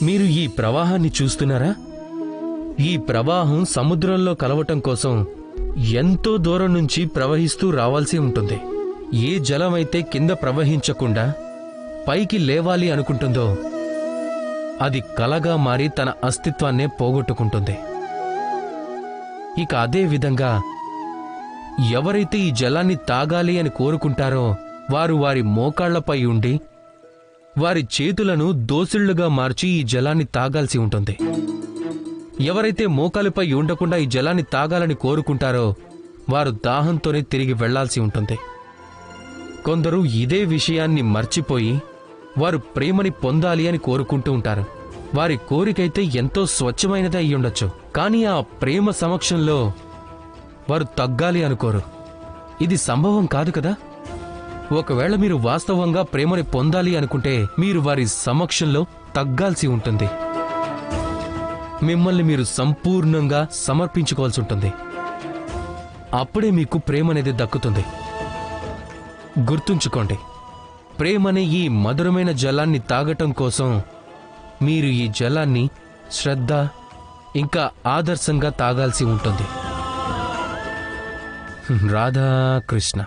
మీరు ఈ ప్రవాహాన్ని చూస్తున్నారా? ఈ ప్రవాహం సముద్రంలో కలవటం కోసం ఎంతో దూరం నుంచి ప్రవహిస్తూ రావాల్సి ఉంటుంది. ఏ జలమైతే కింద ప్రవహించకుండా పైకి లేవాలి అనుకుంటుందో అది కలగా మారి తన అస్తిత్వాన్నే పోగొట్టుకుంటుంది. ఇక అదే విధంగా ఎవరైతే ఈ జలాన్ని తాగాలి అని కోరుకుంటారో వారు వారి మోకాళ్లపై ఉండి వారి చేతులను దోసిళ్లుగా మార్చి ఈ జలాన్ని తాగాల్సి ఉంటుంది. ఎవరైతే మోకాలిపై ఉండకుండా ఈ జలాన్ని తాగాలని కోరుకుంటారో వారు దాహంతోనే తిరిగి వెళ్లాల్సి ఉంటుంది. కొందరు ఇదే విషయాన్ని మర్చిపోయి వారు ప్రేమని పొందాలి అని కోరుకుంటూ ఉంటారు. వారి కోరికైతే ఎంతో స్వచ్ఛమైనదే అయ్యుండొచ్చు, కానీ ఆ ప్రేమ సమక్షంలో వారు తగ్గాలి అనుకోరు. ఇది సంభవం కాదు కదా. ఒకవేళ మీరు వాస్తవంగా ప్రేమని పొందాలి అనుకుంటే మీరు వారి సమక్షంలో తగ్గాల్సి ఉంటుంది. మిమ్మల్ని మీరు సంపూర్ణంగా సమర్పించుకోవాల్సి ఉంటుంది. అప్పుడే మీకు ప్రేమనేది దక్కుతుంది. గుర్తుంచుకోండి, ప్రేమనే ఈ మధురమైన జలాన్ని తాగటం కోసం మీరు ఈ జలాన్ని శ్రద్ధ ఇంకా ఆదర్శంగా తాగాల్సి ఉంటుంది. రాధాకృష్ణ.